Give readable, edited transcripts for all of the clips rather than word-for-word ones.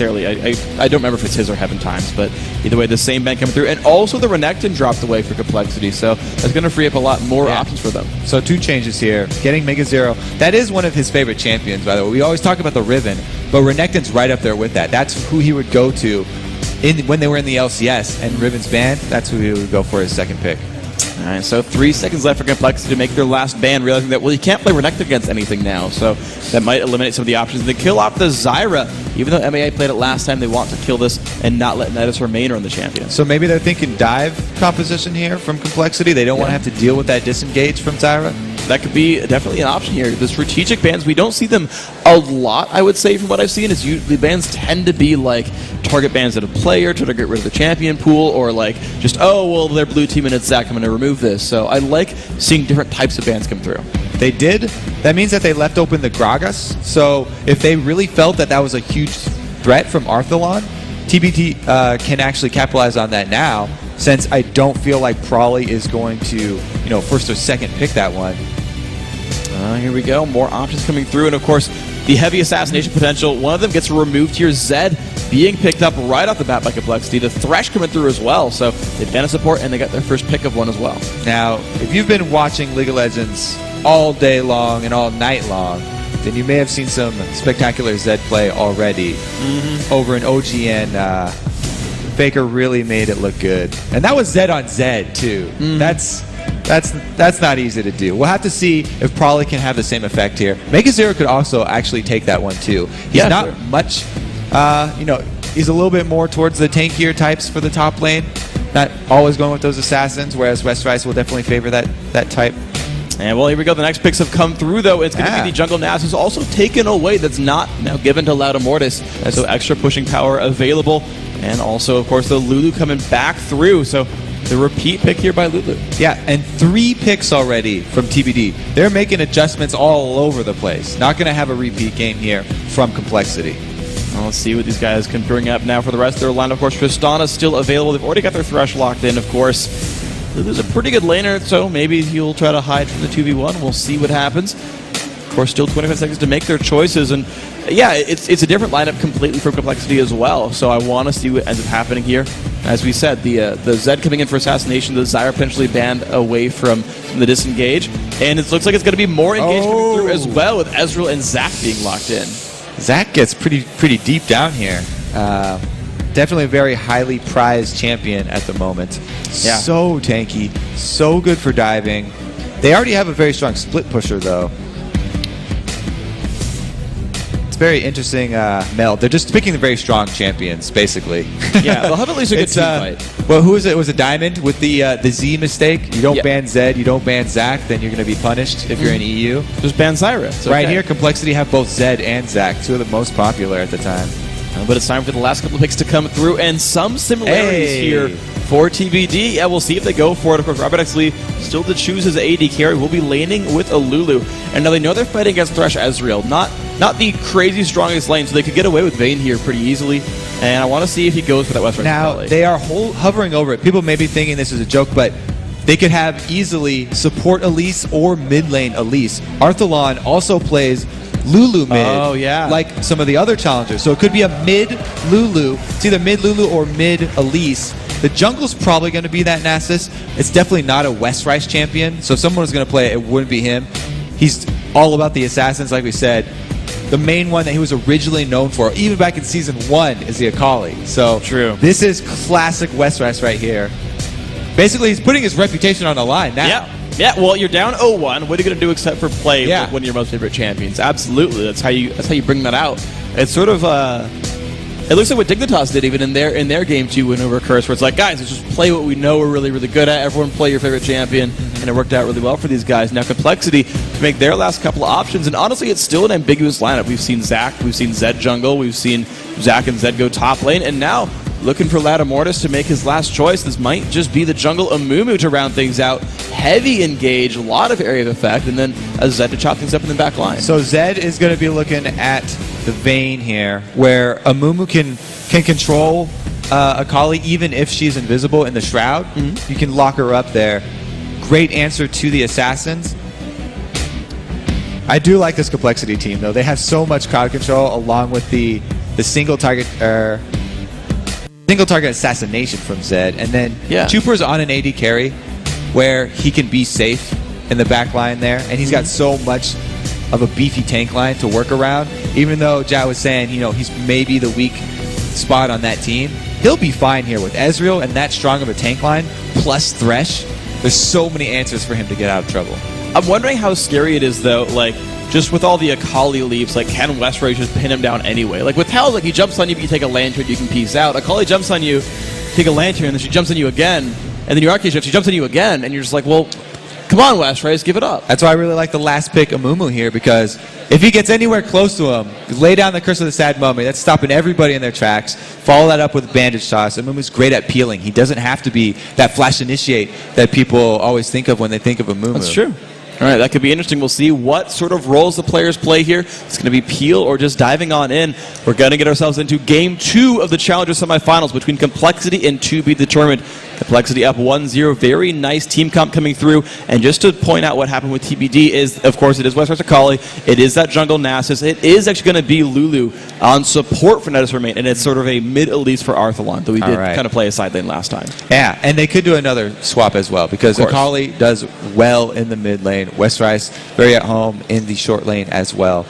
necessarily. I don't remember if it's his or Heaven Times, but either way, the same ban coming through. And also the Renekton dropped away for Complexity, so that's going to free up a lot more options for them. So 2 changes here. Getting Mega Zero. That is one of his favorite champions, by the way. We always talk about the Riven, but Renekton's right up there with that. That's who he would go to when they were in the LCS, and Riven's banned. That's who he would go for his second pick. All right, so 3 seconds left for Complexity to make their last ban, realizing that, well, you can't play Renekton against anything now, so that might eliminate some of the options. They kill off the Zyra. Even though MAA played it last time, they want to kill this and not let Nidus remain on the champion. So maybe they're thinking dive composition here from Complexity. They don't want to have to deal with that disengage from Zyra. That could be definitely an option here. The strategic bans, we don't see them a lot, I would say, from what I've seen. Is usually bans tend to be like target bans at a player to get rid of the champion pool, or like just, oh, well, they're blue team and it's Zach, I'm going to remove this. So I like seeing different types of bans come through. They did. That means that they left open the Gragas. So if they really felt that that was a huge threat from Arthalon, TBD can actually capitalize on that now, since I don't feel like Prawley is going to, first or second pick that one. Here we go. More options coming through. And, of course, the heavy assassination potential. One of them gets removed here. Zed being picked up right off the bat by Complexity. The Thresh coming through as well. So they ban a support, and they got their first pick of one as well. Now, if you've been watching League of Legends all day long and all night long, then you may have seen some spectacular Zed play already over in OGN. Faker really made it look good. And that was Zed on Zed, too. That's not easy to do. We'll have to see if Prawley can have the same effect here. Mega Zero could also actually take that one, too. He's not much, he's a little bit more towards the tankier types for the top lane. Not always going with those assassins, whereas Westrice will definitely favor that type. And, well, here we go. The next picks have come through, though. It's going to be the Jungle Nas, who's also taken away. That's not now given to Lauda Mortis. So extra pushing power available. And also, of course, the Lulu coming back through. So the repeat pick here by Lulu. Yeah, and 3 picks already from TBD. They're making adjustments all over the place. Not going to have a repeat game here from Complexity. Well, let's see what these guys can bring up now for the rest of their line. Of course, Tristana's still available. They've already got their Thresh locked in, of course. Lulu's a pretty good laner, so maybe he'll try to hide from the 2v1. We'll see what happens. Of course, still 25 seconds to make their choices. And yeah, it's a different lineup completely from Complexity as well. So I want to see what ends up happening here. As we said, the Zed coming in for assassination, the Zyra potentially banned away from the disengage. And it looks like it's going to be more engage coming through as well, with Ezreal and Zac being locked in. Zac gets pretty deep down here. Definitely a very highly prized champion at the moment. Yeah. So tanky, so good for diving. They already have a very strong split pusher, though. It's very interesting meld. They're just picking the very strong champions, basically. Yeah, they'll have at least a good team fight. Well, who was it? It was a Diamond with the Z mistake. You don't ban Zed, you don't ban Zac, then you're going to be punished if you're in EU. Just ban Zyra. Right here, Complexity have both Zed and Zac, 2 of the most popular at the time. But it's time for the last couple of picks to come through, and some similarities here for TBD. Yeah, we'll see if they go for it. Of course, Robert X. Lee still to choose his AD carry. Will be laning with a Lulu. And now they know they're fighting against Thresh Ezreal. Not the crazy strongest lane, so they could get away with Vayne here pretty easily. And I want to see if he goes for that West. Now, they are hovering over it. People may be thinking this is a joke, but they could have easily support Elise or mid lane Elise. Arthalon also plays Lulu mid, like some of the other challengers. So it could be a mid Lulu. It's either mid Lulu or mid Elise. The jungle's probably going to be that Nasus. It's definitely not a Westrice champion. So if someone was going to play it, it wouldn't be him. He's all about the assassins, like we said. The main one that he was originally known for, even back in Season 1, is the Akali. So true. This is classic Westrice right here. Basically, he's putting his reputation on the line now. Yeah, well, you're down 0-1. What are you going to do except for play with one of your most favorite champions? Absolutely. That's how you bring that out. It's sort of it looks like what Dignitas did even in their game 2 win over Curse, where it's like, guys, let's just play what we know we're really, really good at. Everyone play your favorite champion. And it worked out really well for these guys. Now Complexity to make their last couple of options, and honestly, it's still an ambiguous lineup. We've seen Zac, we've seen Zed jungle, we've seen Zac and Zed go top lane, and now looking for Lauda Mortis to make his last choice. This might just be the jungle Amumu to round things out. Heavy engage, a lot of area of effect, and then a Zed to chop things up in the back line. So Zed is going to be looking at the Vayne here, where Amumu can control Akali even if she's invisible in the Shroud. You can lock her up there. Great answer to the assassins. I do like this Complexity team, though. They have so much crowd control along with the the single target assassination from Zed, and then Chuper's on an AD carry where he can be safe in the back line there, and he's got so much of a beefy tank line to work around. Even though Jao was saying, he's maybe the weak spot on that team, he'll be fine here with Ezreal and that strong of a tank line plus Thresh. There's so many answers for him to get out of trouble. I'm wondering how scary it is, though, like, just with all the Akali leaps, like, can Westray just pin him down anyway? Like, with Hell, like, he jumps on you, but you take a lantern, you can peace out. Akali jumps on you, take a lantern, and then she jumps on you again, and then your Arcade shift, she jumps on you again, and you're just like, well, come on, Westray, just give it up. That's why I really like the last pick, Amumu, here, because if he gets anywhere close to him, lay down the Curse of the Sad Mummy. That's stopping everybody in their tracks. Follow that up with Bandage Toss. Amumu's great at peeling. He doesn't have to be that flash initiate that people always think of when they think of Amumu. That's true. All right, that could be interesting. We'll see what sort of roles the players play here. It's going to be peel or just diving on in. We're going to get ourselves into Game 2 of the Challenger semifinals between Complexity and 2B Determined. Complexity up 1-0. Very nice team comp coming through. And just to point out what happened with TBD is, of course, it is West Akali. It is that jungle Nasus. It is actually going to be Lulu on support for Nidus Remain. And it's sort of a mid-Elise for Arthalon, though we did kind of play a side lane last time. Yeah, and they could do another swap as well, because Akali does well in the mid lane. Westrice very at home in the short lane as well.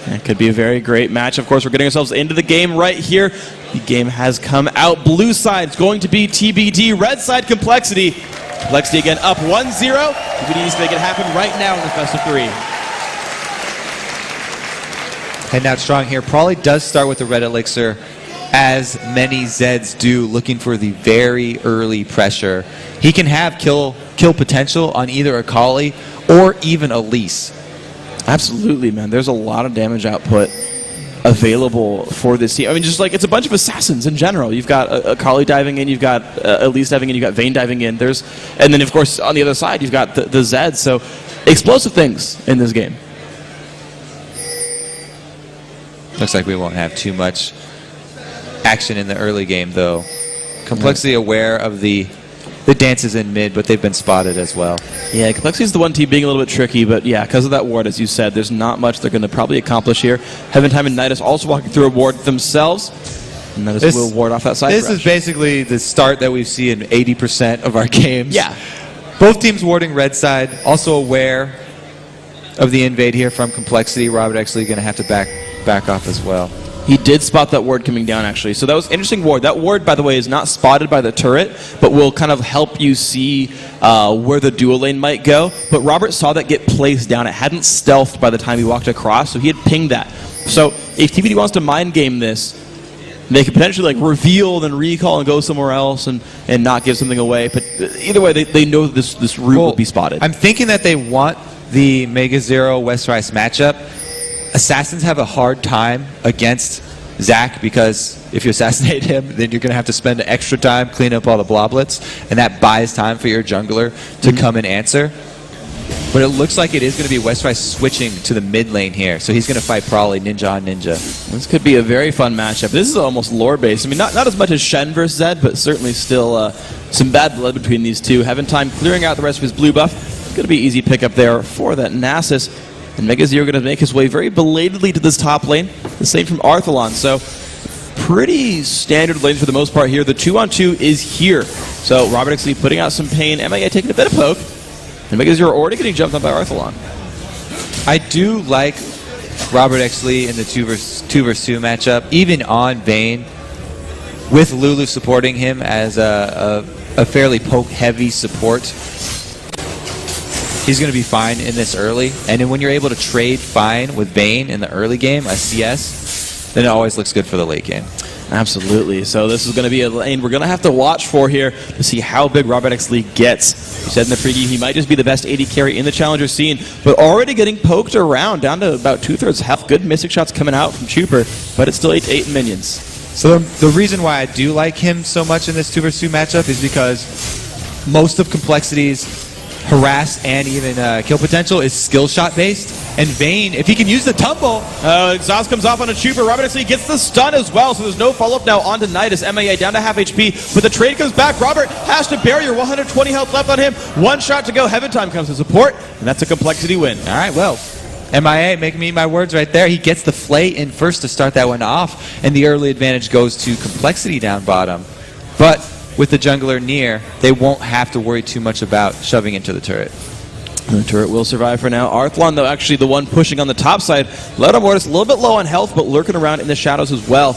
It could be a very great match. Of course, we're getting ourselves into the game right here. The game has come out. Blue side is going to be TBD. Red side, Complexity. Complexity again up 1-0. TBD needs to make it happen right now in the best of 3. Heading out strong here. Probably does start with the red elixir, as many Zeds do, looking for the very early pressure. He can have kill potential on either Akali or even Elise. Absolutely, man. There's a lot of damage output available for this team. I mean, just like, it's a bunch of assassins in general. You've got Akali diving in, you've got Elise diving in, you've got Vayne diving in. And then, of course, on the other side, you've got the Zeds. So, explosive things in this game. Looks like we won't have too much action in the early game, though. Complexity aware of the dances in mid, but they've been spotted as well. Yeah, Complexity is the one team being a little bit tricky, but yeah, because of that ward, as you said, there's not much they're going to probably accomplish here. Heaventime and Nidus also walking through a ward themselves. And Nidus will ward off that side. This is basically the start that we see in 80% of our games. Yeah. Both teams warding red side, also aware of the invade here from Complexity. Robert actually going to have to back off as well. He did spot that ward coming down, actually. So that was interesting ward. That ward, by the way, is not spotted by the turret, but will kind of help you see where the dual lane might go. But Robert saw that get placed down. It hadn't stealthed by the time he walked across, so he had pinged that. So if TBD wants to mind game this, they could potentially like reveal, then recall, and go somewhere else and not give something away. But either way, they know this route will be spotted. I'm thinking that they want the Mega Zero Westrice matchup. Assassins have a hard time against Zac, because if you assassinate him, then you're going to have to spend extra time cleaning up all the bloblets, and that buys time for your jungler to come and answer. But it looks like it is going to be Westrice switching to the mid lane here, so he's going to fight Probably Ninja on Ninja. This could be a very fun matchup. This is almost lore-based. I mean, not as much as Shen versus Zed, but certainly still some bad blood between these two. Heaventime clearing out the rest of his blue buff. Going to be easy pickup there for that Nasus. And Mega Zero going to make his way very belatedly to this top lane. The same from Arthalon. So pretty standard lanes for the most part here. The 2-on-2 is here. So Robert actually putting out some pain. MIA taking a bit of poke. And Mega Zero already getting jumped on by Arthalon. I do like Robert Exley in the 2 versus 2 matchup, even on Vayne, with Lulu supporting him as a fairly poke-heavy support. He's going to be fine in this early. And then when you're able to trade fine with Vayne in the early game, a CS, then it always looks good for the late game. Absolutely. So this is going to be a lane we're going to have to watch for here to see how big Robert Exley gets. You said in the pregame he might just be the best AD carry in the challenger scene, but already getting poked around down to about 2/3 health. Good mystic shots coming out from Chuper, but it's still 8 minions. So the reason why I do like him so much in this 2 versus 2 matchup is because most of Complexity's harass and even kill potential is skill shot based, and Vayne, if he can use the tumble, exhaust comes off on a Chuper. Robert actually gets the stun as well, so there's no follow-up now onto Nidus. MIA down to half HP, but the trade comes back. Robert has to barrier, 120 health left on him, 1 shot to go. Heaventime comes to support, and that's a Complexity win. All right, well, MIA, make me eat my words right there. He gets the Flay in first to start that one off, and the early advantage goes to Complexity down bottom. But with the jungler near, they won't have to worry too much about shoving into the turret. The turret will survive for now. Arthlon, though, actually the one pushing on the top side. Mortis a little bit low on health, but lurking around in the shadows as well.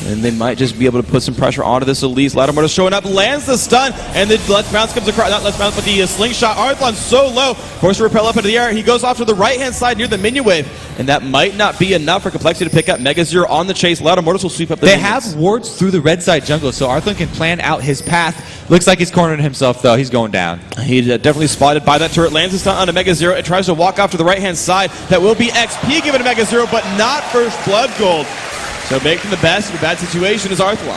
And they might just be able to put some pressure onto this Elise. Mortis showing up, lands the stun, and the Let's Bounce comes across. Not Let's Bounce, but the slingshot. Arthlon so low, forced to repel up into the air. He goes off to the right-hand side near the minion wave. And that might not be enough for Complexity to pick up. Mega Zero on the chase. Mortis will sweep up the They minions. have wards through the red side jungle, so Arthlon can plan out his path. Looks like he's cornered himself, though. He's going down. He's definitely spotted by that turret. Lands a stun onto Mega Zero. It tries to walk off to the right-hand side. That will be XP given to Mega Zero, but not first blood gold. So making the best of a bad situation is Arthlon.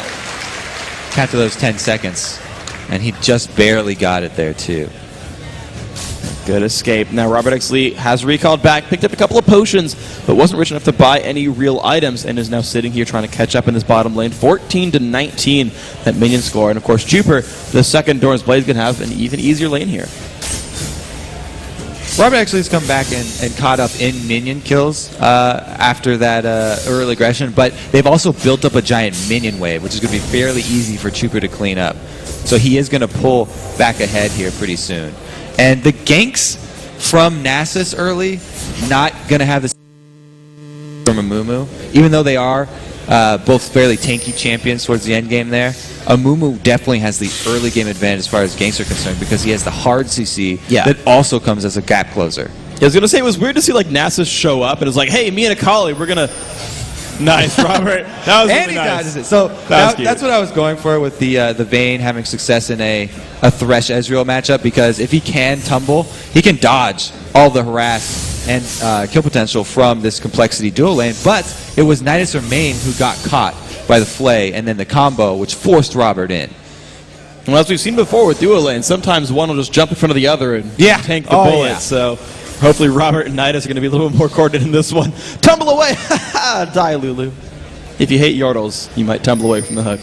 After those 10 seconds. And he just barely got it there, too. Good escape. Now Robert X. Lee has recalled back, picked up a couple of potions, but wasn't rich enough to buy any real items, and is now sitting here trying to catch up in this bottom lane. 14-19, that minion score. And of course, Jupiter, the second Doran's Blade, can have an even easier lane here. Robert actually has come back and caught up in minion kills after that early aggression, but they've also built up a giant minion wave, which is going to be fairly easy for Jupiter to clean up. So he is going to pull back ahead here pretty soon. And the ganks from Nasus early, not going to have this from Amumu, even though they are both fairly tanky champions towards the end game there. Amumu definitely has the early game advantage as far as ganks are concerned because he has the hard CC that also comes as a gap closer. I was going to say, it was weird to see like Nasus show up and it's like, hey, me and Akali, we're going to... Nice, Robert. That was and really he nice. dodges it. So that's what I was going for with the Vayne having success in a Thresh Ezreal matchup, because if he can tumble, he can dodge all the harass and kill potential from this Complexity dual lane. But it was Nidus or Main who got caught by the Flay and then the combo, which forced Robert in. Well, as we've seen before with dual lanes, sometimes one will just jump in front of the other and tank the bullet. Yeah. So hopefully Robert and Nidus are going to be a little bit more coordinated in this one. Tumble away! Die, Lulu. If you hate Yordles, you might tumble away from the hook.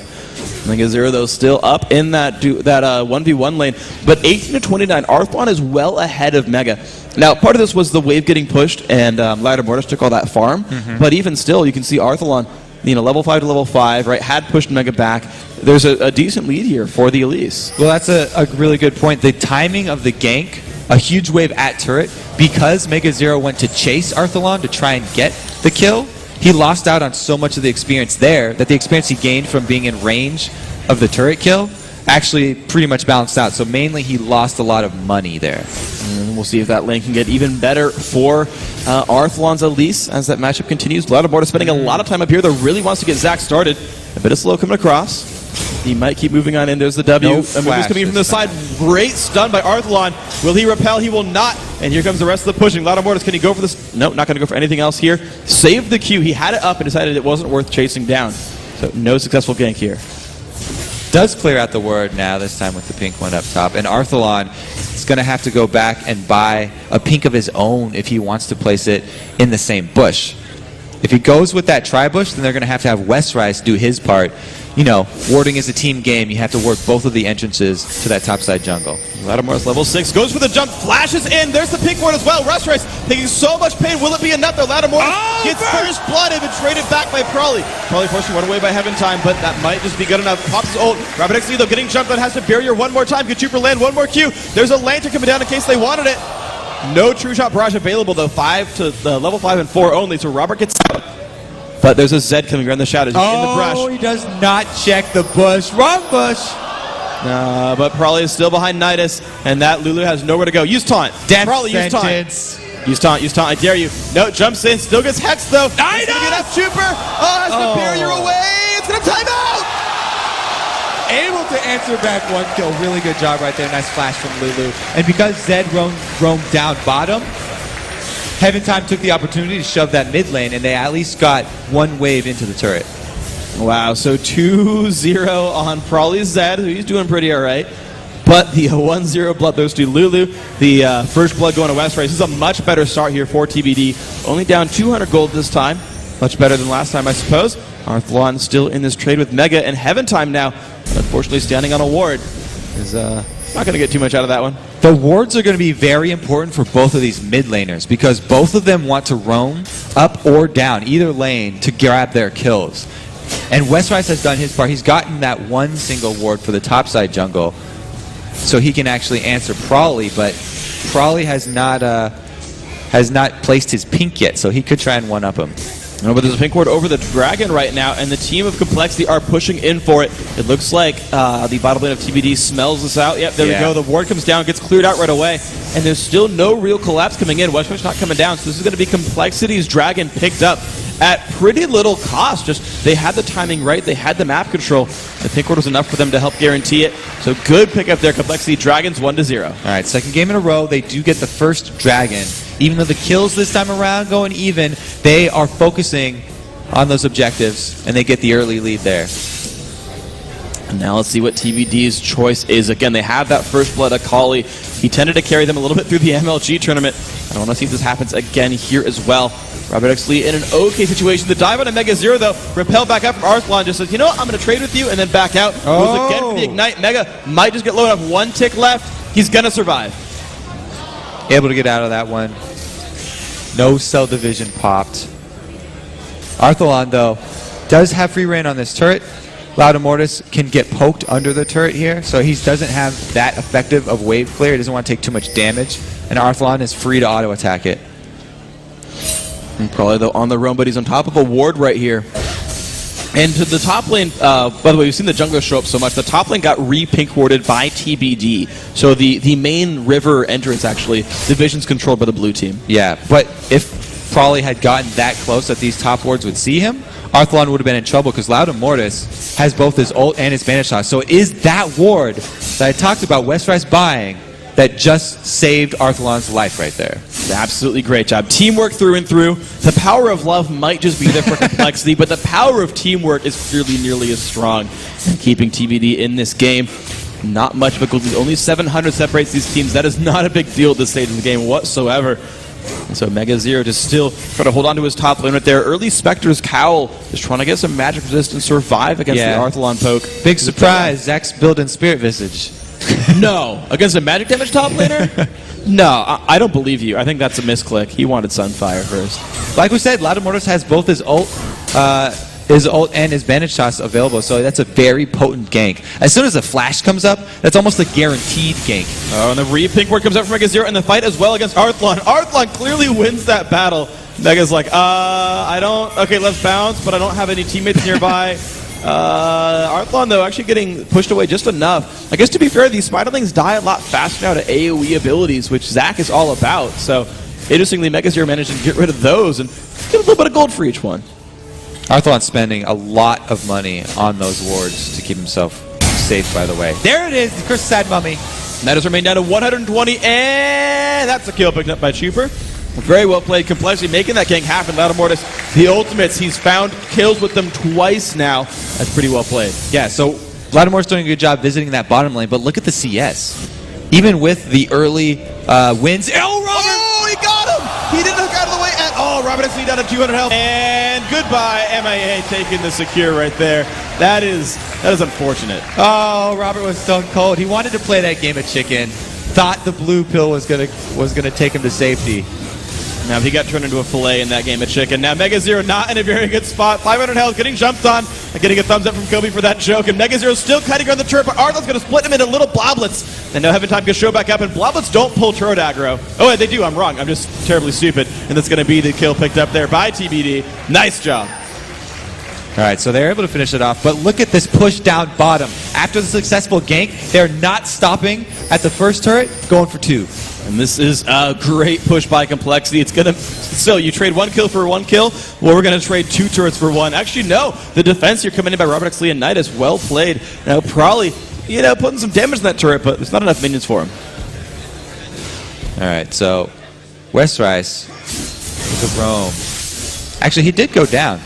Mega Zero, though, still up in that 1v1 lane. But 18-29, Arthlon is well ahead of Mega. Now, part of this was the wave getting pushed, and Ladder Mortis took all that farm. But even still, you can see Arthlon, level 5 to level 5, right, had pushed Mega back. There's a decent lead here for the Elise. Well, that's a really good point. The timing of the gank, a huge wave at turret, because Mega Zero went to chase Arthlon to try and get the kill, he lost out on so much of the experience there that the experience he gained from being in range of the turret kill actually pretty much balanced out. So mainly he lost a lot of money there. And we'll see if that lane can get even better for Arthlon's Elise as that matchup continues. Ladder Mortis spending a lot of time up here, though really wants to get Zac started. A bit of slow coming across. He might keep moving on in. There's the W. Amumu's coming in from the side. Great stun by Arthlon. Will he repel? He will not. And here comes the rest of the pushing. Ladder Mortis, can he go for this? No, not going to go for anything else here. Saved the Q. He had it up and decided it wasn't worth chasing down. So no successful gank here. Does clear out the ward now, this time with the pink one up top. And Arthlon is going to have to go back and buy a pink of his own if he wants to place it in the same bush. If he goes with that tri-bush, then they're going to have Westrise do his part. Warding is a team game. You have to ward both of the entrances to that topside jungle. Ladder Mortis level 6, goes for the jump, flashes in. There's the pink ward as well. Westrise taking so much pain. Will it be enough though? Ladder Mortis gets first blood and traded back by Prawley. Prawley forced to run away by Heaven Time, but that might just be good enough. Pops his ult. Robert X. Lee, though, getting jumped on, has to barrier one more time. Get Jupiter land one more Q. There's a lantern coming down in case they wanted it. No true shot barrage available though. 5 to level 5 and 4 only. So Robert gets out. But there's a Zed coming around the shadows. He's in the brush. Oh, he does not check the bush. Wrong bush. But Prawley is still behind Nidus, and that Lulu has nowhere to go. Use taunt. Prawley, use taunt. Use taunt, I dare you. No, jumps in, still gets hexed though. Nidus! It's gonna get up Jupiter. Has the barrier away. It's gonna time out. Able to answer back one kill. Really good job right there. Nice flash from Lulu. And because Zed roamed down bottom, Heaven Time took the opportunity to shove that mid lane, and they at least got one wave into the turret. Wow, so 2-0 on Prawley's Zed, who he's doing pretty all right. But the 1-0 bloodthirsty Lulu, the first blood going to Westrise. This is a much better start here for TBD. Only down 200 gold this time. Much better than last time, I suppose. Arthlon still in this trade with Mega, and Heaven Time now, unfortunately standing on a ward, is Not going to get too much out of that one. The wards are going to be very important for both of these mid laners because both of them want to roam up or down either lane to grab their kills. And Westrise has done his part. He's gotten that one single ward for the topside jungle so he can actually answer Prawley, but Prawley has not placed his pink yet, so he could try and one-up him. No, but there's a pink ward over the dragon right now, and the team of Complexity are pushing in for it. It looks like the bottom lane of TBD smells this out. Yep, there we go. The ward comes down, gets cleared out right away, and there's still no real collapse coming in. Westwick's not coming down, so this is going to be Complexity's dragon picked up at pretty little cost. Just they had the timing right, they had the map control. The pink ward was enough for them to help guarantee it. So good pickup there, Complexity. Dragons 1-0. All right, second game in a row, they do get the first dragon. Even though the kills this time around going even, they are focusing on those objectives, and they get the early lead there. And now let's see what TBD's choice is. Again, they have that first blood Akali. He tended to carry them a little bit through the MLG tournament. I want to see if this happens again here as well. Robert Exley in an okay situation. The dive on a Mega Zero, though, repelled back up from Arthlon, just says, you know what, I'm going to trade with you, and then back out. Goes again for the Ignite. Mega might just get low enough. One tick left. He's going to survive. Able to get out of that one. No cell division popped. Arthlon, though, does have free reign on this turret. Loudamortis can get poked under the turret here, so he doesn't have that effective of wave clear. He doesn't want to take too much damage, and Arthlon is free to auto-attack it. And probably, though, on the roam, but he's on top of a ward right here. And to the top lane, by the way, we've seen the jungler show up so much. The top lane got re-pink warded by TBD. So the main river entrance, actually, the vision's controlled by the blue team. Yeah, but if Prawley had gotten that close that these top wards would see him, Arthlon would have been in trouble because Loudamortis has both his ult and his banish shot. So it is that ward that I talked about Westrise buying that just saved Arthlon's life right there. Absolutely great job. Teamwork through and through. The power of love might just be there for Complexity, but the power of teamwork is clearly nearly as strong in keeping TBD in this game. Not much of a goal lead. Only 700 separates these teams. That is not a big deal at this stage of the game whatsoever. And so Mega Zero just still trying to hold on to his top lane right there. Early Spectre's Cowl is trying to get some magic resistance, survive against the Arthlon poke. Big surprise, Zach's building Spirit Visage. No. Against a magic damage top laner? No, I don't believe you. I think that's a misclick. He wanted Sunfire first. Like we said, Loudamortis has both his ult and his banish shots available, so that's a very potent gank. As soon as a flash comes up, that's almost a guaranteed gank. Oh, and the re-pink ward comes up from Mega Zero, and the fight as well against Arthlon. Arthlon clearly wins that battle. Mega's like, okay, let's bounce, but I don't have any teammates nearby. Arthlon, though, actually getting pushed away just enough. I guess, to be fair, these Spiderlings die a lot faster now to AoE abilities, which Zach is all about. So, interestingly, Mega Zero managed to get rid of those and get a little bit of gold for each one. Arthlon's spending a lot of money on those wards to keep himself safe, by the way. There it is, the Cursed Sad Mummy. That has remained down to 120, and that's a kill picked up by Chuper. Very well played. Complexity making that gank happen. Loudamortis, the ultimates, he's found kills with them twice now. That's pretty well played. Yeah, so Loudamortis doing a good job visiting that bottom lane, but look at the CS. Even with the early wins. Oh, Robert! Oh, he got him! He didn't hook out of the way at all. Robert is down to 200 health. And goodbye, MIA taking the secure right there. That is unfortunate. Oh, Robert was stone cold. He wanted to play that game of chicken. Thought the blue pill was gonna take him to safety. Now he got turned into a fillet in that game of chicken. Now Mega Zero not in a very good spot. 500 health, getting jumped on, and getting a thumbs up from Kobe for that joke. And Mega Zero still kiting on the turret, but Arnold's going to split him into little bloblets. And now Heaven Time can show back up, and bloblets don't pull turret aggro. Oh, they do. I'm wrong. I'm just terribly stupid. And that's going to be the kill picked up there by TBD. Nice job. All right, so they're able to finish it off. But look at this push down bottom. After the successful gank, they're not stopping at the first turret, going for two. And this is a great push by Complexity. It's gonna, so you trade one kill for one kill. Well, we're gonna trade two turrets for one. Actually, no. The defense here coming in by Robert Exley and Knight is well played. Now, probably, putting some damage in that turret, but there's not enough minions for him. All right, so Westrise with the roam. Actually, he did go down.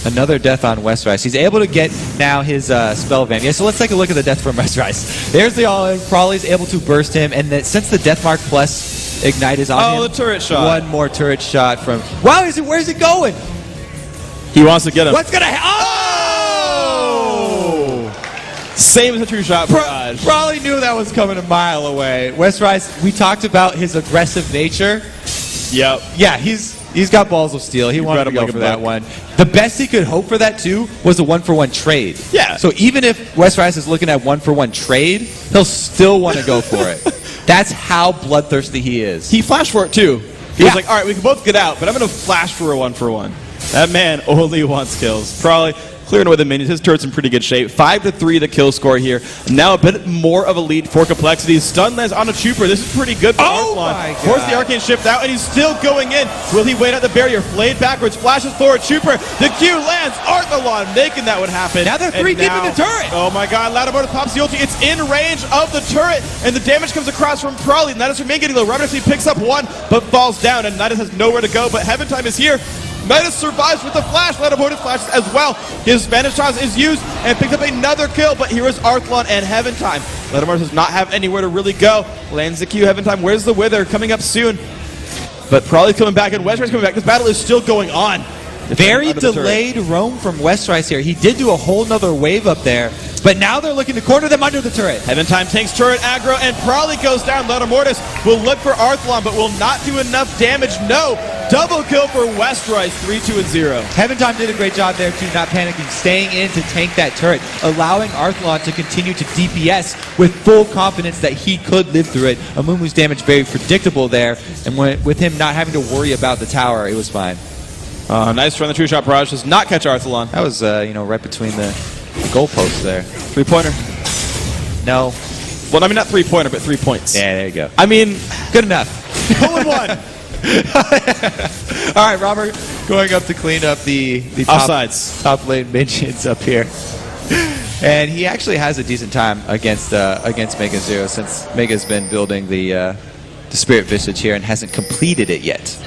Another death on Westrise. He's able to get now his spell van. Yeah, so let's take a look at the death from Westrise. There's the all-in. Prawley's able to burst him, and since the death mark plus ignite is on him. Oh, the turret shot. One more turret shot from. Wow, where's it going? He wants to get him. What's gonna happen? Oh! Same as a true shot barrage. Probably knew that was coming a mile away. Westrise, we talked about his aggressive nature. Yep. Yeah, he's got balls of steel. He wanted to go for that one. The best he could hope for that, too, was a one-for-one trade. Yeah. So even if Westrise is looking at one-for-one trade, he'll still want to go for it. That's how bloodthirsty he is. He flashed for it, too. He was like, all right, we can both get out, but I'm going to flash for a one-for-one. That man only wants kills. Probably clearing away the minions. His turret's in pretty good shape. 5-3 the kill score here. Now a bit more of a lead for Complexity. Stun lands on a Trooper. This is pretty good for Arthlon. Force the Arcane shift out, and he's still going in. Will he wait at the barrier? Flayed backwards, flashes forward. Trooper. The Q lands. Arthlon making that would happen. Now they're 3 deep in the turret. Oh my god, Ladamorta pops the ulti. It's in range of the turret, and the damage comes across from Probably. Nidus remain getting low. Robert actually picks up one, but falls down, and Nidus has nowhere to go, but Heaven Time is here. Nidus survives with the flash. Ladamorta flashes as well. His Spanish toss is used and picks up another kill, but here is Arthlon and Heaven Time. Ladamorta does not have anywhere to really go. Lands the Q. Heaven Time. Where's the Wither? Coming up soon. But Probably coming back, and Westrise coming back. This battle is still going on. Very delayed roam from Westrise here. He did do a whole nother wave up there, but now they're looking to corner them under the turret. Heaven Time takes turret aggro and Probably goes down. Ladamortis will look for Arthlon, but will not do enough damage. No. Double kill for Westrise, 3-2-0. Heaven Time did a great job there too, not panicking, staying in to tank that turret, allowing Arthlon to continue to DPS with full confidence that he could live through it. Amumu's damage very predictable there, and with him not having to worry about the tower, it was fine. Nice run. The true shot barrage does not catch Arthlon. That was, right between the goalposts there. 3-pointer. No. Well, I mean, not 3-pointer, but 3 points. Yeah, there you go. I mean, good enough. 0-1. All right, Robert, going up to clean up the top lane minions up here. And he actually has a decent time against Mega Zero, since Mega's been building the Spirit Visage here and hasn't completed it yet.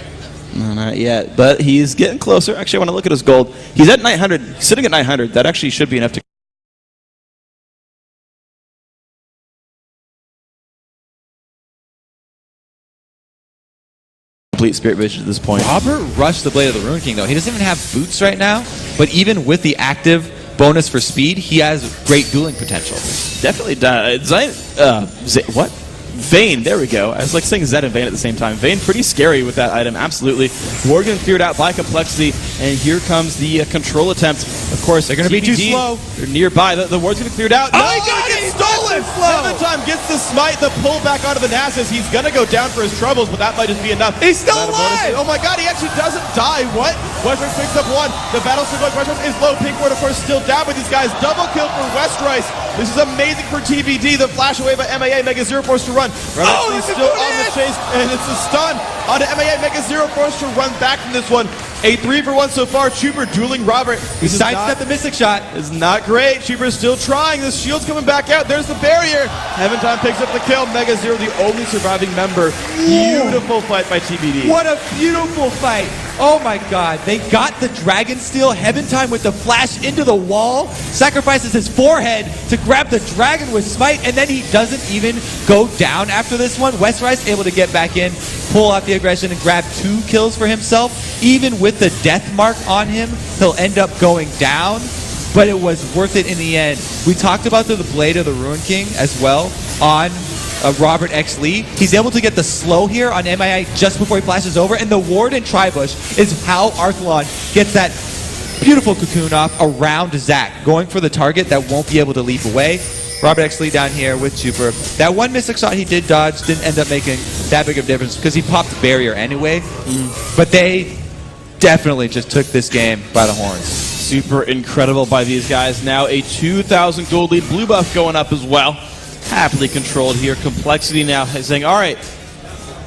No, not yet, but he's getting closer. Actually, I want to look at his gold. He's at 900. He's sitting at 900. That actually should be enough to complete Spirit Vision at this point. Robert rushed the Blade of the Ruin King, though. He doesn't even have boots right now, but even with the active bonus for speed, he has great dueling potential. Definitely does. What? Vayne, there we go. I was like saying Zed and Vayne at the same time. Vayne pretty scary with that item, absolutely. Worgen cleared out by Complexity, and here comes the control attempt. Of course, they're going to be too slow. They're nearby. The ward's going to be cleared out. Oh, he got it stolen! Heaven Time gets the smite, the pull back onto the Nasus. He's going to go down for his troubles, but that might just be enough. He's still alive! Oh my god, he actually doesn't die. What? Westrise picks up one. The battle's still going. Westrise is low. Pink Ward, of course, still down with these guys. Double kill for Westrise. This is amazing for TBD. The flash away by MAA. Mega Zero forced to run. He's still on the chase, and it's a stun onto MAA. Mega Zero forced to run back from this one. A 3-for-1 so far. Trooper dueling Robert. He sidestepped the Mystic Shot. It's not great. Trooper's still trying. The shield's coming back out. There's the barrier. Heaven Time picks up the kill. Mega Zero, the only surviving member. Beautiful fight by TBD. What a beautiful fight. Oh my god. They got the Dragon Steel. Heaven Time with the flash into the wall. Sacrifices his forehead to grab the dragon with smite, and then he doesn't even go down after this one. Westrise able to get back in, pull out the aggression, and grab 2 kills for himself. Even with the death mark on him, he'll end up going down, but it was worth it in the end. We talked about the Blade of the Ruin King as well on Robert X. Lee. He's able to get the slow here on MII just before he flashes over, and the ward and Tribush is how Arthlon gets that beautiful cocoon off around Zac, going for the target that won't be able to leap away. Robert X. Lee down here with Super. That one Mystic Shot he did dodge didn't end up making that big of a difference because he popped the barrier anyway, but they definitely just took this game by the horns. Super incredible by these guys. Now a 2,000 gold lead. Blue buff going up as well. Happily controlled here. Complexity now saying, all right,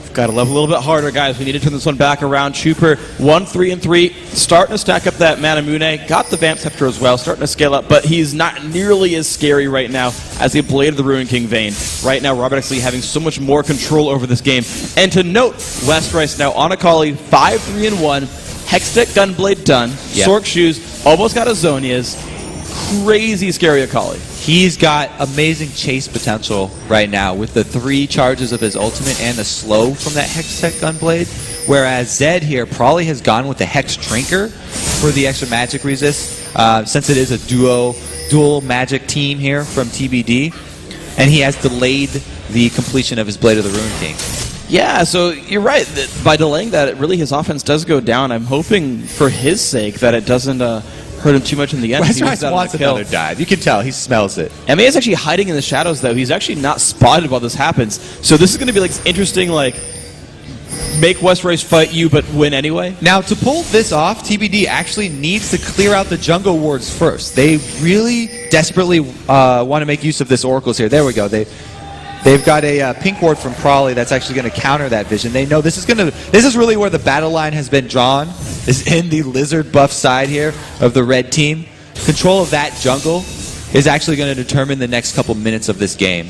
we've got to level a little bit harder, guys. We need to turn this one back around. Trooper 1-3-3, starting to stack up that Manamune. Got the Vamp Scepter as well, starting to scale up, but he's not nearly as scary right now as the Blade of the Ruin King Vayne. Right now, Robert X. Lee having so much more control over this game. And to note, Westrise now on Akali, 5-3-1. Hextech Gunblade done. Yep. Sork Shoes, almost got a Zonia's. Crazy scary Akali. He's got amazing chase potential right now with the 3 charges of his ultimate and the slow from that Hextech Gunblade. whereas Zed here probably has gone with the Hex Drinker for the extra magic resist, since it is a dual magic team here from TBD, and he has delayed the completion of his Blade of the Ruin King. Yeah, so you're right. By delaying that, really his offense does go down. I'm hoping for his sake that it doesn't hurt him too much in the end. He wants another dive. You can tell. He smells it. MA is actually hiding in the shadows, though. He's actually not spotted while this happens. So this is going to be like interesting, like, make West Race fight you but win anyway. Now, to pull this off, TBD actually needs to clear out the jungle wards first. They really desperately want to make use of this Oracles here. There we go. They've got a pink ward from Prawley that's actually going to counter that vision. They know this is really where the battle line has been drawn, is in the lizard buff side here of the red team. Control of that jungle is actually going to determine the next couple minutes of this game.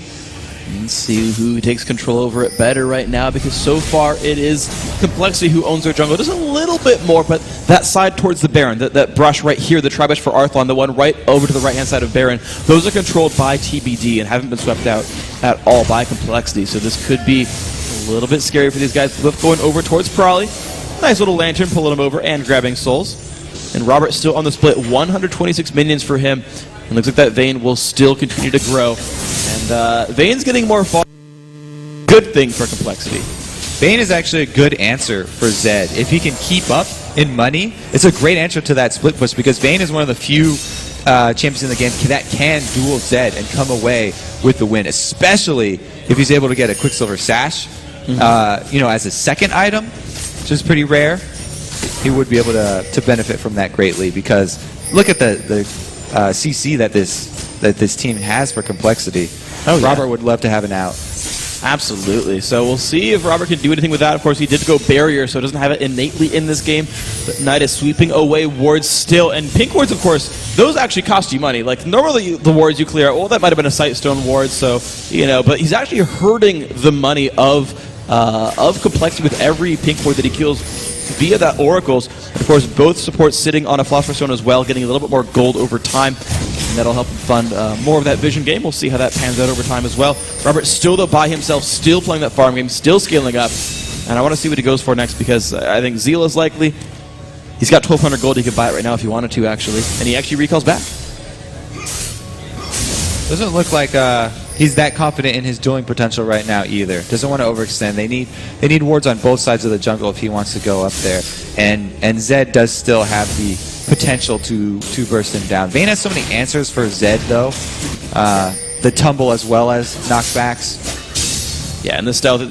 Let's see who takes control over it better right now, because so far it is Complexity who owns their jungle. Just a little bit more, but that side towards the Baron, that brush right here, the Tri-Bush for Arthlon, the one right over to the right-hand side of Baron, those are controlled by TBD and haven't been swept out at all by Complexity. So this could be a little bit scary for these guys. Both going over towards Prawley. Nice little lantern pulling him over and grabbing souls. And Robert still on the split, 126 minions for him. And looks like that Vayne will still continue to grow. And Vayne's getting more far. Good thing for Complexity. Vayne is actually a good answer for Zed. If he can keep up in money, it's a great answer to that split push, because Vayne is one of the few champions in the game that can duel Zed and come away with the win, especially if he's able to get a Quicksilver Sash, as a second item, which is pretty rare. He would be able to benefit from that greatly, because look at the CC that this team has for Complexity. Oh, yeah. Robert would love to have an out. Absolutely. So we'll see if Robert can do anything with that. Of course, he did go Barrier, so it doesn't have it innately in this game. But Knight is sweeping away wards still. And pink wards, of course, those actually cost you money. Like, normally the wards you clear out, well, that might have been a Sightstone ward, so, but he's actually hurting the money of Complexity with every pink ward that he kills via that Oracles. Of course, both supports sitting on a Philosopher's Stone as well, getting a little bit more gold over time. And that'll help him fund more of that Vision game. We'll see how that pans out over time as well. Robert still, though, by himself, still playing that farm game, still scaling up. And I want to see what he goes for next, because I think Zeal is likely. He's got 1,200 gold. He could buy it right now if he wanted to, actually. And he actually recalls back. Doesn't look like he's that confident in his dueling potential right now either. Doesn't want to overextend. They need wards on both sides of the jungle if he wants to go up there. And Zed does still have the potential to burst him down. Vayne has so many answers for Zed, though. The tumble as well as knockbacks. Yeah, and the stealth,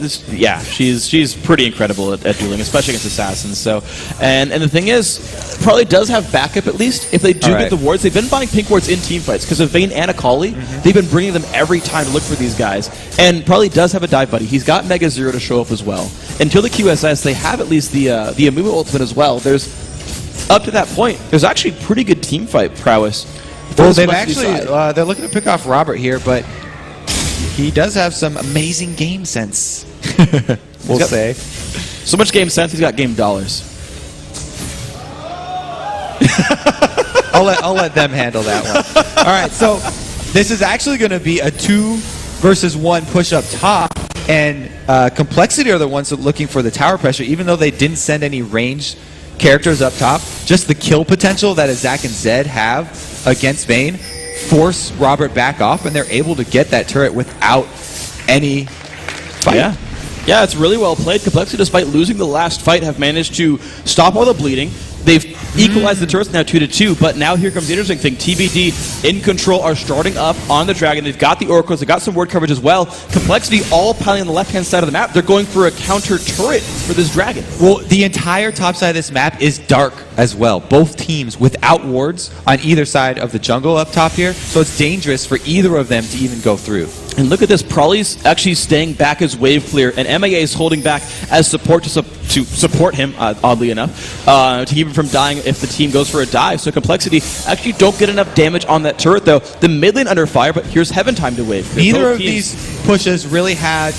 she's pretty incredible at dueling, especially against assassins. So, and the thing is, probably does have backup at least if they do get the wards. They've been buying pink wards in team fights because of Vayne and Akali. They've been bringing them every time to look for these guys, and probably does have a dive buddy. He's got Mega Zero to show up as well. Until the QSS, they have at least the Amumu ultimate as well. There's up to that point, there's actually pretty good team fight prowess. Well, they've actually they're looking to pick off Robert here, but he does have some amazing game sense. we'll say. So much game sense, he's got game dollars. I'll let them handle that one. All right, so this is actually going to be a 2 versus 1 push up top, and Complexity are the ones looking for the tower pressure, even though they didn't send any ranged characters up top. Just the kill potential that Zac and Zed have against Vayne force Robert back off, and they're able to get that turret without any fight. Yeah, it's really well played. Complexity, despite losing the last fight, have managed to stop all the bleeding. They've equalized the turrets now 2-2, but now here comes the interesting thing. TBD in control are starting up on the Dragon. They've got the Oracles. They've got some ward coverage as well. Complexity all piling on the left-hand side of the map. They're going for a counter turret for this Dragon. Well, the entire top side of this map is dark as well. Both teams without wards on either side of the jungle up top here, so it's dangerous for either of them to even go through. And look at this, Prawley's actually staying back as wave clear, and MAA is holding back as support to support him, oddly enough, to keep him from dying if the team goes for a dive. So Complexity actually don't get enough damage on that turret, though. The mid lane under fire, but here's Heaven time to wave. Neither of these pushes really had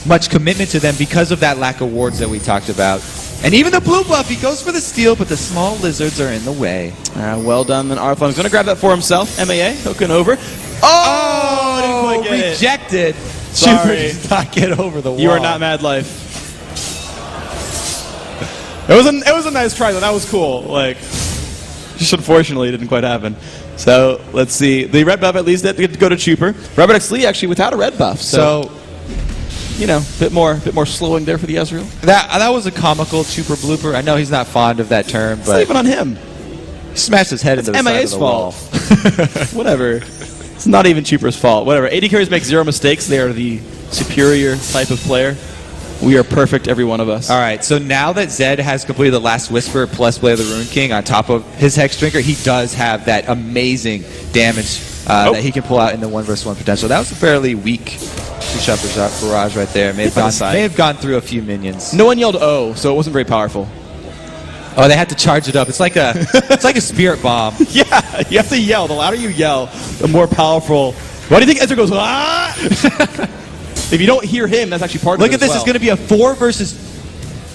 much commitment to them because of that lack of wards that we talked about. And even the blue buff, he goes for the steal, but the small lizards are in the way. Well done, then Arthlon's going to grab that for himself. MAA hooking over. Oh, rejected. Sorry. Super does not get over the wall. You are not Mad Life. It was a nice try, though. That was cool. Like, just unfortunately, it didn't quite happen. So let's see. The red buff at least did get to go to Chuper. Robert X. Lee actually without a red buff. So you know, bit more slowing there for the Ezreal. That was a comical Chuper blooper. I know he's not fond of that term, but it's not even on him. He smashed his head into the MIA's side of the wall. fault. Whatever. It's not even Chuper's fault. Whatever. AD carries make 0 mistakes. They are the superior type of player. We are perfect, every one of us. All right, so now that Zed has completed the Last Whisper plus Blade of the Rune King on top of his Hex Drinker, he does have that amazing damage that he can pull out in the 1v1 potential. That was a fairly weak two-shot barrage right there. May have gone through a few minions. No one yelled "oh," so it wasn't very powerful. Oh, they had to charge it up. It's like a spirit bomb. Yeah, you have to yell. The louder you yell, the more powerful. Why do you think Ezra goes, ah? If you don't hear him, that's actually part of it. Look at this. It's going to be a 4 versus...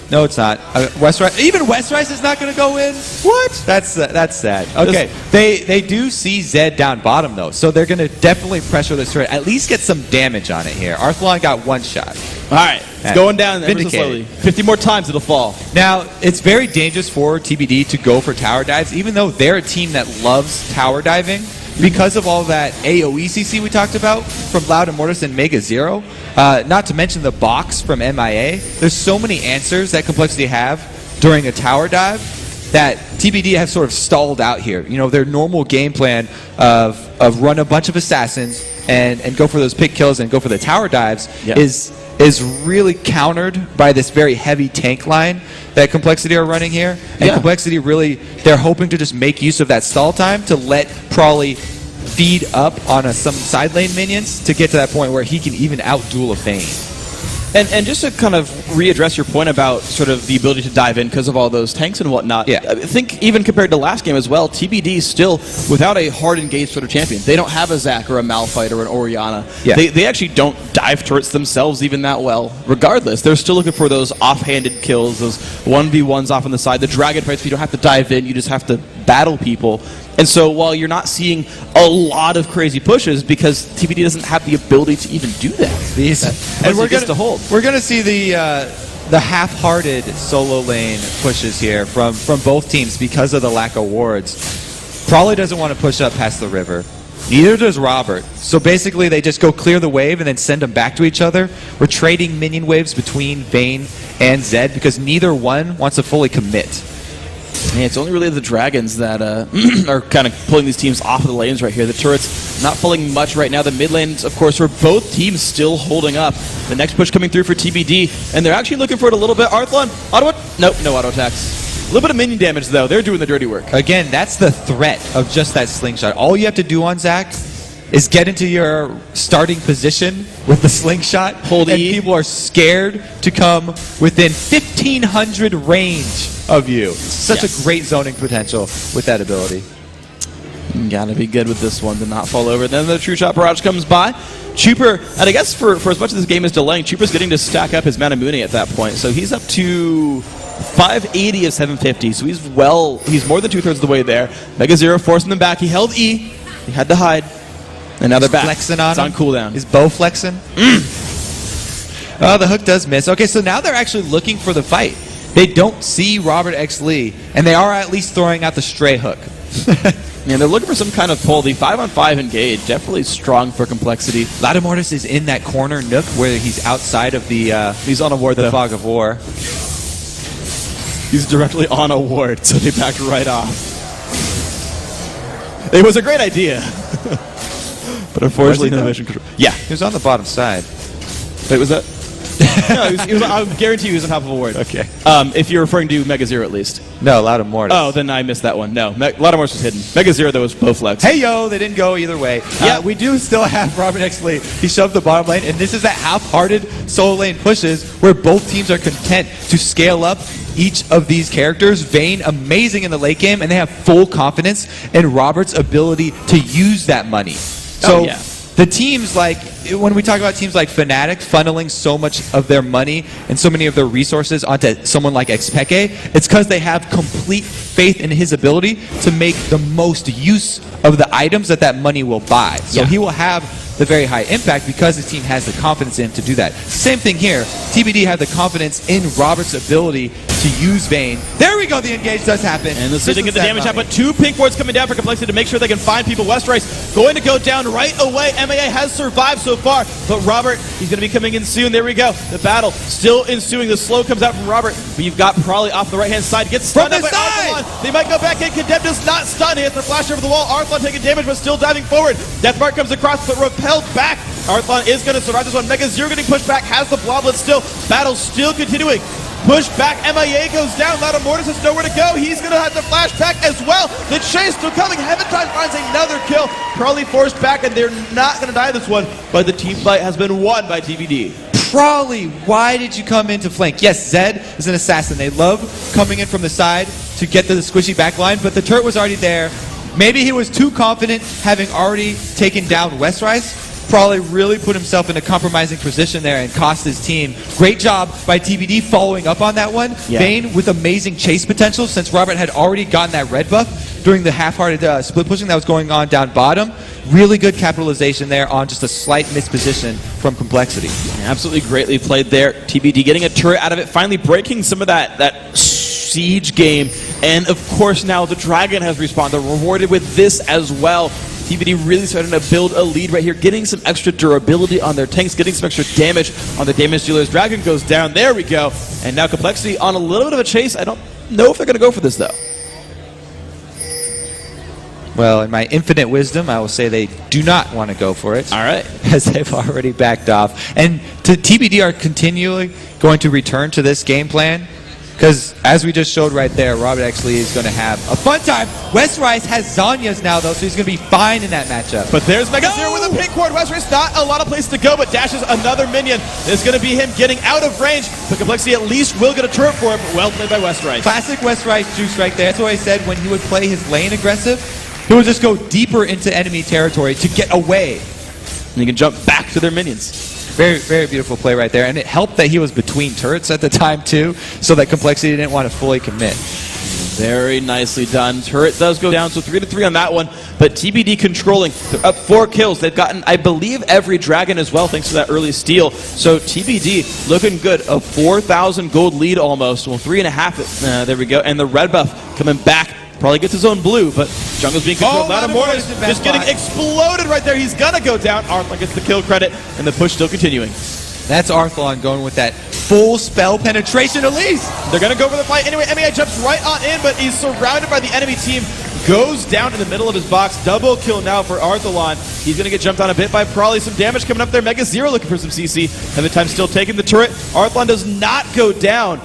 No, it's not. Westrise. Even Westrise is not going to go in? What? That's sad. Okay. They do see Zed down bottom, though, so they're going to definitely pressure this turret. At least get some damage on it here. Arthalon got 1 shot. All right. It's going down ever so slowly. 50 more times it'll fall. Now, it's very dangerous for TBD to go for tower dives, even though they're a team that loves tower diving. Because of all that AoE CC we talked about from Loud and Mortis and Mega Zero, not to mention the box from MIA, there's so many answers that Complexity have during a tower dive that TBD have sort of stalled out here. You know, their normal game plan of run a bunch of assassins and go for those pick kills and go for the tower dives is really countered by this very heavy tank line that Complexity are running here. And Complexity really, they're hoping to just make use of that stall time to let Prawley feed up on some side lane minions to get to that point where he can even outduel a Vayne. And just to kind of readdress your point about sort of the ability to dive in because of all those tanks and whatnot, I think even compared to last game as well, TBD is still without a hard engaged sort of champion. They don't have a Zac or a Malphite or an Orianna. They actually don't dive turrets themselves even that well. Regardless, they're still looking for those offhanded kills, those 1v1s off on the side, the dragon fights where you don't have to dive in, you just have to battle people. And so while you're not seeing a lot of crazy pushes because TBD doesn't have the ability to even do that. And we're gonna see the half-hearted solo lane pushes here from both teams because of the lack of wards. Prawley doesn't want to push up past the river. Neither does Robert. So basically they just go clear the wave and then send them back to each other. We're trading minion waves between Vayne and Zed because neither one wants to fully commit. Yeah, it's only really the dragons that are kind of pulling these teams off of the lanes right here. The turrets not pulling much right now. The mid lanes, of course, for both teams still holding up. The next push coming through for TBD, and they're actually looking for it a little bit. Arthalon, auto? Nope, no auto attacks. A little bit of minion damage, though. They're doing the dirty work. Again, that's the threat of just that slingshot. All you have to do on Zac is get into your starting position with the slingshot, and people are scared to come within 1,500 range of you. Such a great zoning potential with that ability. You gotta be good with this one to not fall over. Then the True Shot Barrage comes by. Chuper, and I guess for as much as this game is delaying, Chuper's getting to stack up his Manamune at that point. So he's up to 580 of 750. So he's more than 2/3 of the way there. Mega Zero forcing them back. He held E. He had to hide. And now they're back. Flexing on him. It's on cooldown. Is Bo flexing? Oh, the hook does miss. Okay, so now they're actually looking for the fight. They don't see Robert X. Lee, and they are at least throwing out the stray hook. Yeah, they're looking for some kind of pull. The 5-on-5 engage, definitely strong for Complexity. Ladamortis is in that corner nook where he's outside of the he's on a ward, the fog of war. He's directly on a ward, so they backed right off. It was a great idea. But unfortunately, no mission control. Yeah. He was on the bottom side. Wait, was that? No, he was, I guarantee he was on top of a ward. Okay. If you're referring to Mega Zero at least. No, Ladamortis. Oh, then I missed that one. No, Ladamortis was hidden. Mega Zero, though, was Bowflex. Hey, yo, they didn't go either way. Yeah, we do still have Robert X. Lee. He shoved the bottom lane, and this is that half-hearted solo lane pushes where both teams are content to scale up each of these characters. Vayne, amazing in the late game, and they have full confidence in Robert's ability to use that money. So the teams when we talk about teams like Fnatic funneling so much of their money and so many of their resources onto someone like Xpeke, it's because they have complete faith in his ability to make the most use of the items that money will buy. So he will have the very high impact because his team has the confidence in him to do that. Same thing here. TBD had the confidence in Robert's ability to use Vayne. There we go, the engage does happen. And let's see if they get the damage out, but 2 pink wards coming down for Complexity to make sure they can find people. Westrice going to go down right away. MAA has survived so far, but Robert, he's going to be coming in soon. There we go. The battle still ensuing. The slow comes out from Robert, but you've got Probably off the right-hand side. Gets stunned by Arthalon. They might go back in. Condemned does not stun. He has to flash over the wall. Arthalon taking damage, but still diving forward. Deathmark comes across, but repelled back. Arthalon is going to survive this one. Mega Zero getting pushed back. Has the Bloblet still. Battle still continuing. Push back, MIA goes down. Loud Mortis has nowhere to go. He's going to have to flash back as well. The chase still coming. Heaven Time finds another kill. Probably forced back, and they're not going to die this one. But the team fight has been won by TBD. Probably, why did you come in to flank? Yes, Zed is an assassin. They love coming in from the side to get to the squishy back line, but the turret was already there. Maybe he was too confident having already taken down Westrice. Probably really put himself in a compromising position there and cost his team. Great job by TBD following up on that one. Yeah. Vayne with amazing chase potential since Robert had already gotten that red buff during the half-hearted split pushing that was going on down bottom. Really good capitalization there on just a slight misposition from Complexity. Absolutely greatly played there. TBD getting a turret out of it, finally breaking some of that siege game. And of course now the Dragon has respawned. They're rewarded with this as well. TBD really starting to build a lead right here, getting some extra durability on their tanks, getting some extra damage on the damage dealers. Dragon goes down. There we go. And now Complexity on a little bit of a chase. I don't know if they're going to go for this, though. Well, in my infinite wisdom, I will say they do not want to go for it. All right. As they've already backed off. And TBD are continually going to return to this game plan. Because, as we just showed right there, Robert actually is going to have a fun time. Westrice has Zhonya's now, though, so he's going to be fine in that matchup. But there's Mega Zero with a pink ward. Westrice not a lot of places to go, but dashes another minion. It's going to be him getting out of range. But Complexity at least will get a turret for him. Well played by Westrice. Classic Westrice juice right there. That's what I said when he would play his lane aggressive. He would just go deeper into enemy territory to get away. And you can jump back to their minions. Very, very beautiful play right there. And it helped that he was between turrets at the time, too, so that Complexity didn't want to fully commit. Very nicely done. Turret does go down, so 3-3 on that one. But TBD controlling. They're up 4 kills. They've gotten, I believe, every dragon as well, thanks to that early steal. So TBD looking good. A 4,000 gold lead almost. Well, 3.5. There we go. And the red buff coming back. Probably gets his own blue, but jungle's being controlled. Loud Mortis just getting exploded right there. He's gonna go down. Arthalon gets the kill credit, and the push still continuing. That's Arthalon going with that full spell penetration, Elise. They're gonna go for the fight anyway. MEI jumps right on in, but he's surrounded by the enemy team. Goes down to the middle of his box. Double kill now for Arthalon. He's gonna get jumped on a bit by Probably. Some damage coming up there. Mega Zero looking for some CC. And the time still taking the turret. Arthalon does not go down.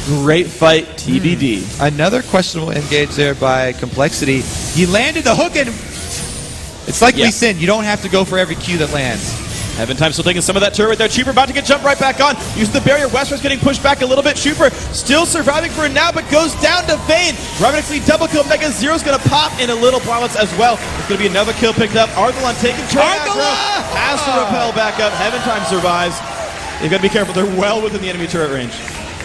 Great fight, TBD. Another questionable engage there by Complexity. He landed the hook, and it's like Lee Sin. You don't have to go for every Q that lands. Heaven Time still taking some of that turret there. Chuper about to get jumped right back on. Using the barrier. Westrice getting pushed back a little bit. Chuper still surviving for now, but goes down to Vayne. Robert actually double kill. Mega Zero's going to pop in a little Blowouts as well. It's going to be another kill picked up. Arthalon taking turret. Has to repel back up. Heaven Time survives. You've got to be careful. They're well within the enemy turret range.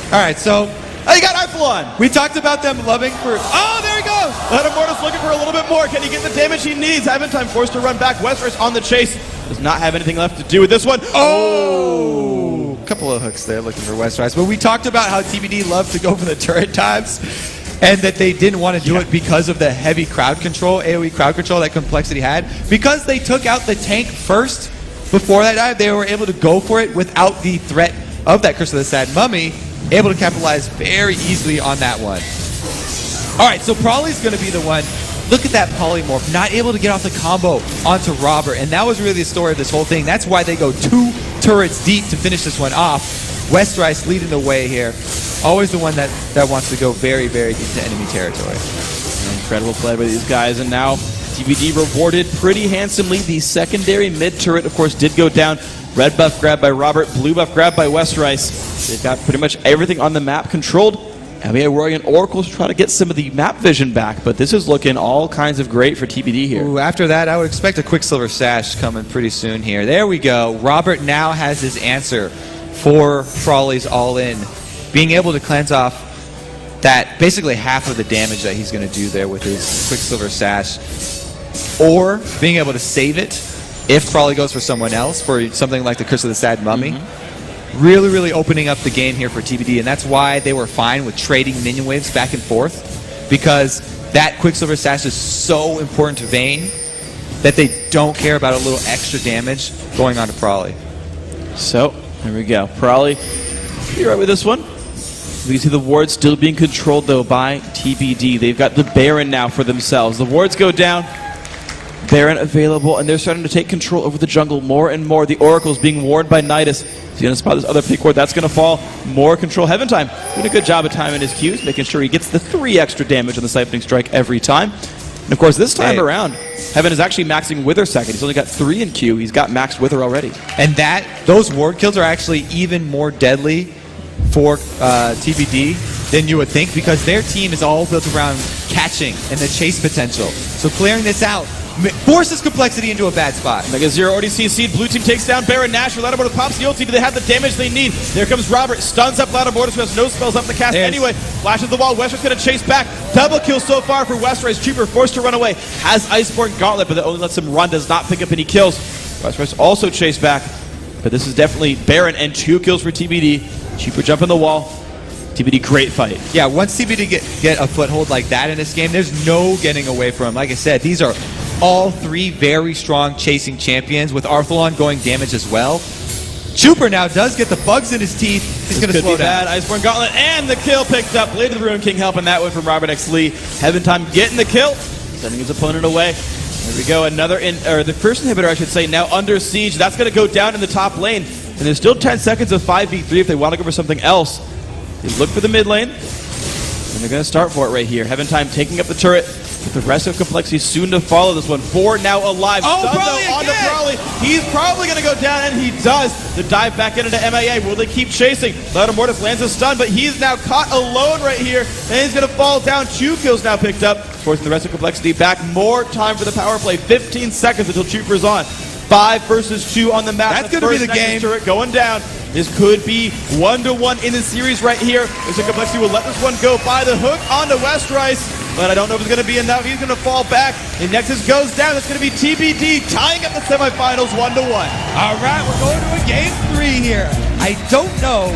All right, so you got Arthalon. We talked about them loving for... Oh, there he goes. Loud Mortis looking for a little bit more. Can he get the damage he needs? Heaven Time forced to run back. Westrice on the chase. Does not have anything left to do with this one. Oh! Couple of hooks there looking for Westrice. But we talked about how TBD loved to go for the turret times and that they didn't want to do it because of the heavy crowd control, AoE crowd control that Complexity had. Because they took out the tank first before that dive, they were able to go for it without the threat of that Curse of the Sad Mummy. Able to capitalize very easily on that one. All right, so Probably's going to be the one. Look at that polymorph, not able to get off the combo onto Robert, and that was really the story of this whole thing. That's why they go 2 turrets deep to finish this one off. Westrice leading the way here. Always the one that wants to go very, very deep to enemy territory. Incredible play by these guys, and now TBD rewarded pretty handsomely. The secondary mid turret, of course, did go down. Red buff grabbed by Robert, blue buff grabbed by Westrice. They've got pretty much everything on the map controlled. MEI Roaring and Oracle to try to get some of the map vision back, but this is looking all kinds of great for TBD here. Ooh, after that, I would expect a Quicksilver Sash coming pretty soon here. There we go. Robert now has his answer for Frawley's all-in. Being able to cleanse off that basically half of the damage that he's going to do there with his Quicksilver Sash, or being able to save it if Frawley goes for someone else, for something like the Curse of the Sad Mummy. really, really opening up the game here for TBD, and that's why they were fine with trading minion waves back and forth, because that Quicksilver Sash is so important to Vayne that they don't care about a little extra damage going on to Prawley. So, there we go. Prawley, you're right with this one. We can see the wards still being controlled, though, by TBD. They've got the Baron now for themselves. The wards go down. Baron available, and they're starting to take control over the jungle more and more. The Oracle's being warned by Nidus. He's going to spot this other pick ward. That's going to fall. More control. Heaven Time doing a good job of timing his Qs, making sure he gets the 3 extra damage on the Siphoning Strike every time. And of course, this time around, Heaven is actually maxing Wither second. He's only got 3 in Q. He's got maxed Wither already. And those ward kills are actually even more deadly for TBD than you would think, because their team is all built around catching and the chase potential. So clearing this out forces Complexity into a bad spot. Mega Zero already CC'd. Blue team takes down Baron Nash. Loudermortis pops the ulti. Do they have the damage they need? There comes Robert. Stuns up Loudermortis, who has no spells up to cast anyway. Flashes the wall. Wester's going to chase back. Double kill so far for Westeros. Trooper forced to run away. Has Iceborne Gauntlet, but that only lets him run. Does not pick up any kills. Westeros also chased back. But this is definitely Baron and 2 kills for TBD. Trooper jump in the wall. TBD, great fight. Yeah, once TBD get a foothold like that in this game, there's no getting away from him. Like I said, these are all 3 very strong chasing champions, with Arthalon going damage as well. Trooper now does get the bugs in his teeth. He's going to slow down. Iceborne Gauntlet and the kill picked up. Blade of the Ruin King helping that one from Robert X. Lee. Heaven Time getting the kill, sending his opponent away. There we go. Another, the first inhibitor, I should say, now under siege. That's going to go down in the top lane. And there's still 10 seconds of 5v3 if they want to go for something else. They look for the mid lane, and they're going to start for it right here. Heaven Time taking up the turret, with the rest of Complexity soon to follow this one. 4 now alive. Oh, Prawley onto Prawley. He's probably going to go down, and he does. The dive back into MIA. Will they keep chasing? Loudermortis lands a stun, but he's now caught alone right here, and he's going to fall down. 2 kills now picked up, forcing the rest of Complexity back. More time for the power play. 15 seconds until Trooper's on. 5 versus 2 on the map. That's going to be the game. Turret going down. This could be 1-1 in the series right here. Looks like Complexity will let this one go by the hook onto Westerice, but I don't know if it's going to be enough. He's going to fall back. And Nexus goes down. It's going to be TBD tying up the semifinals 1-1. All right, we're going to a game 3 here. I don't know,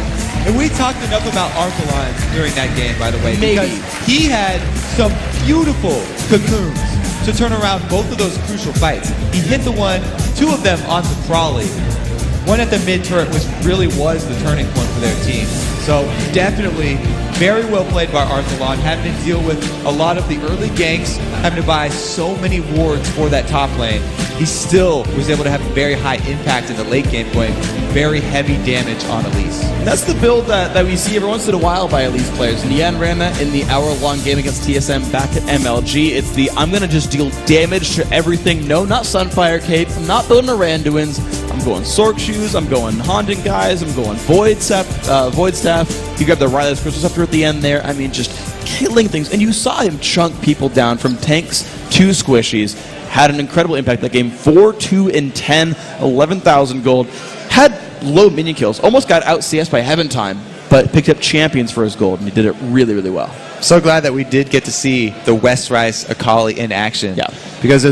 and we talked enough about Arthalon during that game, by the way, because he had some beautiful cocoons to turn around both of those crucial fights. He hit the 2 of them onto Prawley. One at the mid turret, which really was the turning point for their team. So definitely very well played by Arthalon, having to deal with a lot of the early ganks, having to buy so many wards for that top lane. He still was able to have a very high impact in the late game, going very heavy damage on Elise. And that's the build that we see every once in a while by Elise players. Nian ran that in the hour-long game against TSM back at MLG. It's the, I'm going to just deal damage to everything. No, not Sunfire Cape. I'm not building a Randuin's. I'm going Sork Shoes. I'm going Haunting Guys. I'm going Void Staff. You grab the Riley's Crystal Scepter at the end there. I mean, just killing things. And you saw him chunk people down from tanks to squishies. Had an incredible impact that game. 4, 2, and 10, 11,000 gold. Had low minion kills. Almost got out CS by Heaven Time, but picked up champions for his gold, and he did it really, really well. So glad that we did get to see the Westerice Akali in action. Yeah. Because there's